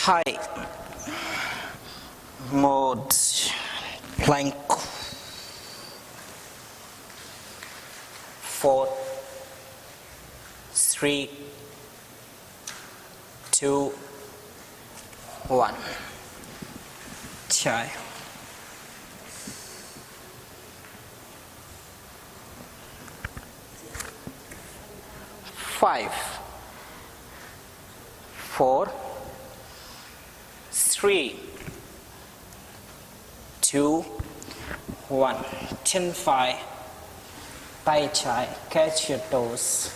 Hai, một plank, 4, 3, 2, 1. Trái. 5, 4, 3, 2, 1. Chân phải, tay trái, catch your toes.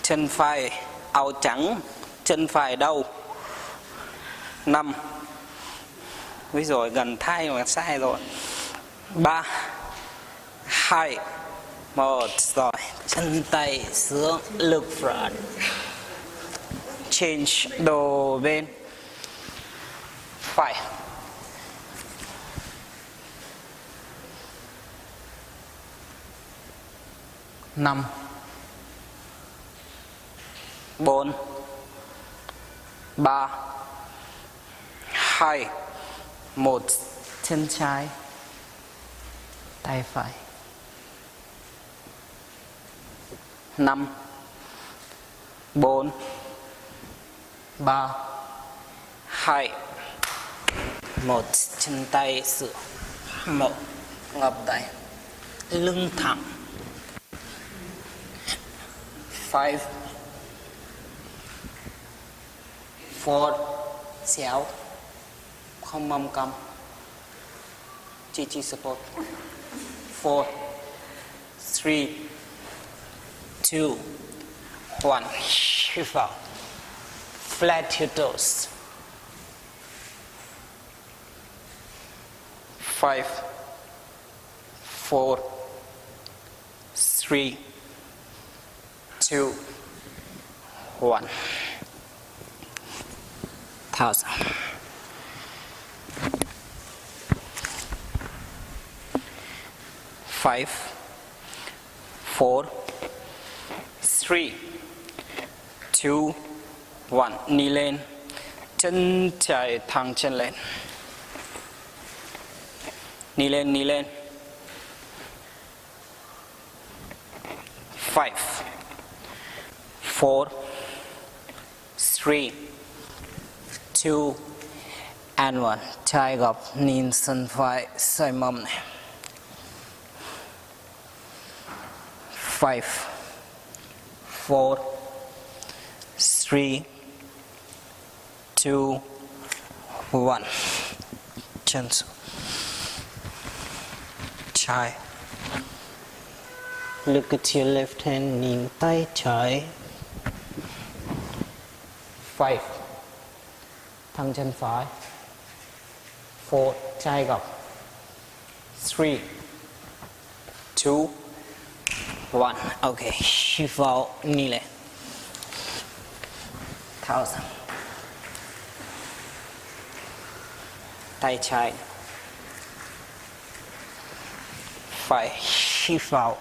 Chân phải, áo trắng, chân phải đâu? 5. Ví dụ gần thay mà sai rồi. 3, 2, 1. Rồi, chân tay xuống, look front. Change đồ bên phải. 5, 4, 3, 2, 1. Chân trái, tay phải. 5, 4, 3, 2, 1. Chân tay sửa. 1. Ngập tay. Lưng thẳng. 5, 4, xéo, không mâm cầm. Chi support. 4, 3, 2, 1. Shift out. Flat your toes. 5, 4, 3, 2, 1. Thao ra. 5, 4, 3, 2, 1. Knee lên. Chân trái thẳng chân lên. Knee lên, knee lên. 5, 4, 3, 2, and 1. Trái gập, nhìn sân phải, xoay mông này. 5, 4, 3, 2, 1. Chân xuống. Trái. Look at your left hand, nhìn tay trái. 5, thẳng chân phải. 4, trái gập. 3, 2, 1. Okay, shift vào, knee lên. Thao ra. Tay trái. Phải shift vào.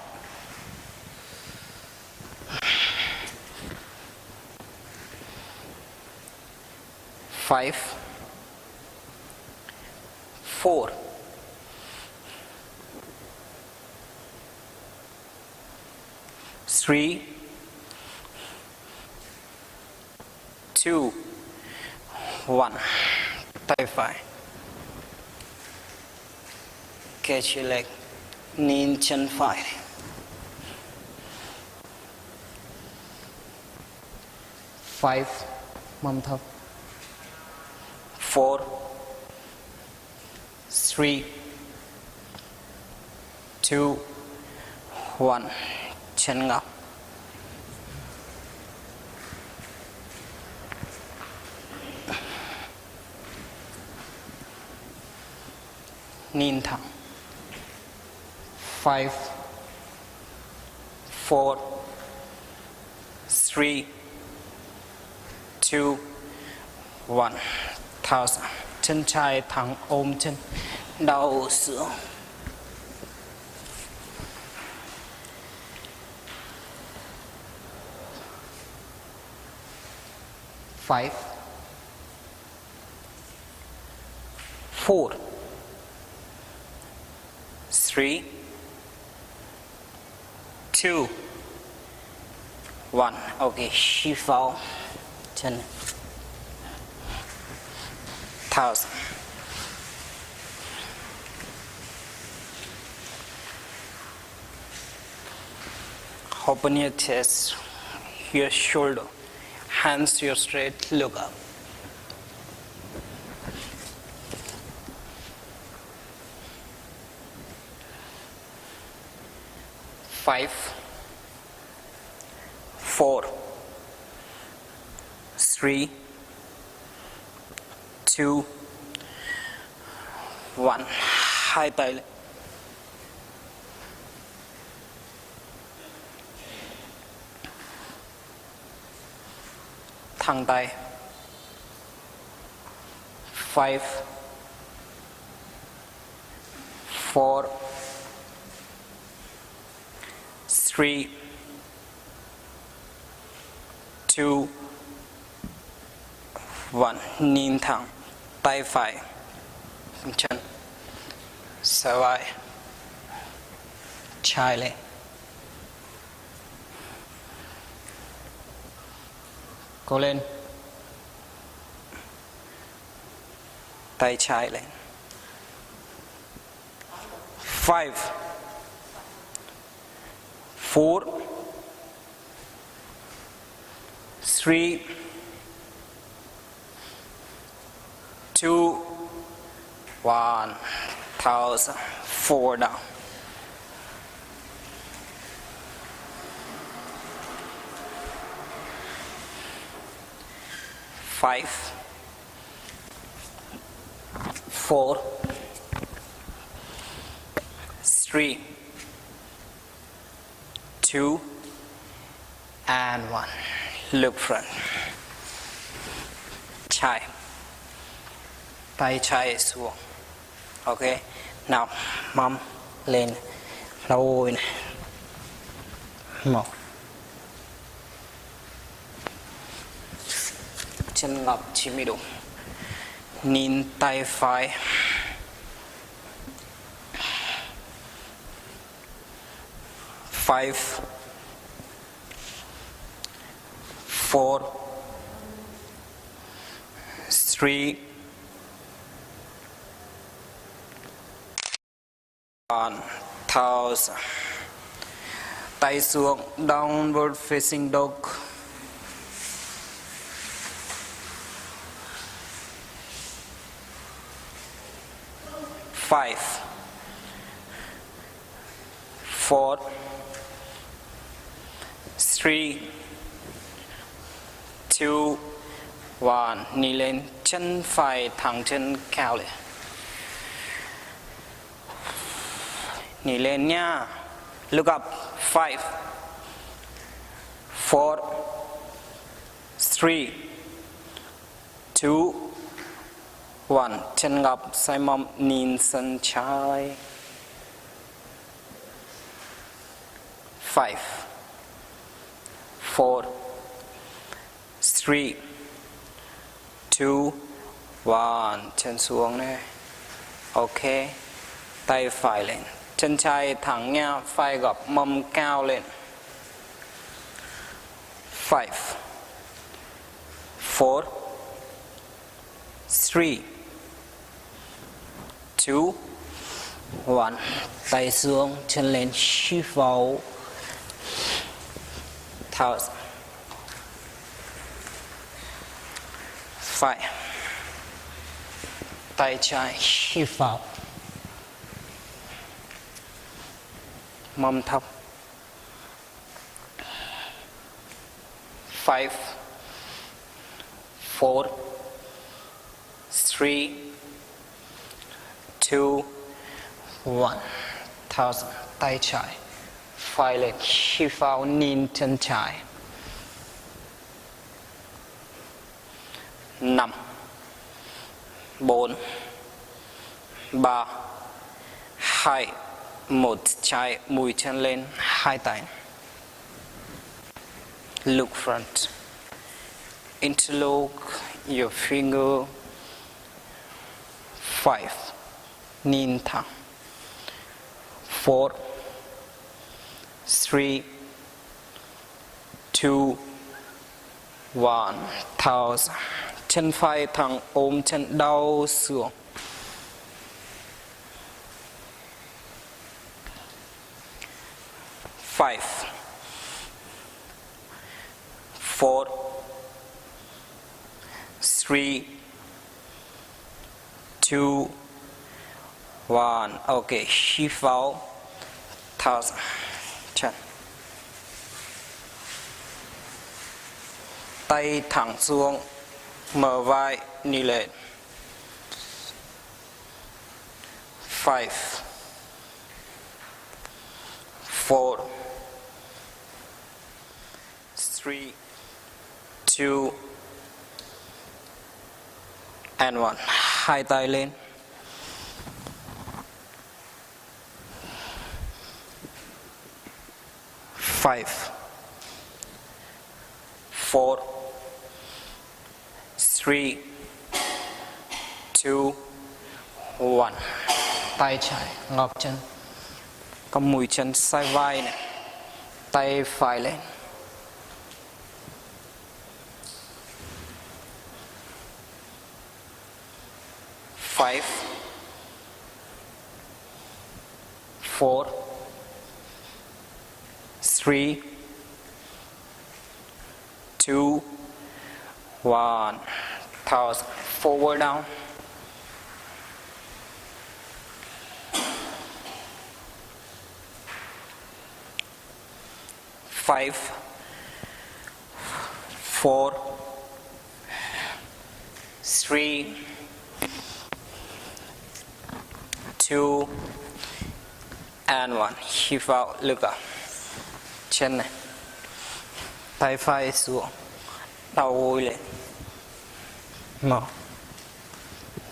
5, 4, 3, 2, 1. Tay phải. Catch your leg. Nhìn chân phải. 5, mông thấp. 4, 3, 2, 1. Chân ngọc. Nhìn thẳng. 5, 4, 3, 2, 1. Thao ra. Chân trái thẳng ôm chân. Đầu xuống. 5 4 3 2 1. Ok, shift vào chân thao. Open your chest, your shoulder, hands your straight, look up. 5 4 3 2 1. Hai tay lên. Thẳng tay. 5 4 3 2 1. Nhìn thẳng, tay phải chân sau vai, trái lên. Cố lên, tay trái lên. 5 4 3 2 1. Toes 4 down. 5 4 3 2 and 1. Look front. Trái, tay trái xuống. Ok, nào mâm lên lôi này. 1. Chân ngọc 90 độ. Nhìn tay phải. 5 4 3 1. Toes. Tay xuống, downward facing dog. 5 4 3 2 1. Đi lên, chân phải thẳng, chân cao lên. Đi lên nha. Look up. 5 4 3 2 1. Chân ngọc, xoay mông, nhìn sân trái. 5 4 3 2 1. Chân xuống này. Ok, tay phải lên, chân trái thẳng nha, vai gập, mông cao lên. 5 4 3 2 1. Tay xuống, chân lên, shift vào. Thao. Phải, tay trái shift vào. Mông thấp. 5 4 3 2 1. Thao. Tay trái, phải lên, shift vào, nhìn chân trái. 5 4 3 2 1. Trái, mũi chân lên, hai tay. Look front. interlock your finger. 5 nhìn thẳng. 4 3 2 1 tháo ra. Chân phải thẳng ôm chân đau xuống. 5 4 3 2 1. Ok, shift vào, tháo ra chân. Tay thẳng xuống, mở vai đi lên. 5 4 3 2 and 1. Hai tay lên. 5 4 3 2 1. Tay trái ngọc chân, cầm mũi chân sai vai này. Tay phải lên. 5 4 3 2 1. Toss forward down. 5 4 3 2 and 1. Hít vào, lực vào. Chân này. Tay phải xuống. Đầu gối lên. Mở.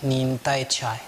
Nhìn tay trái.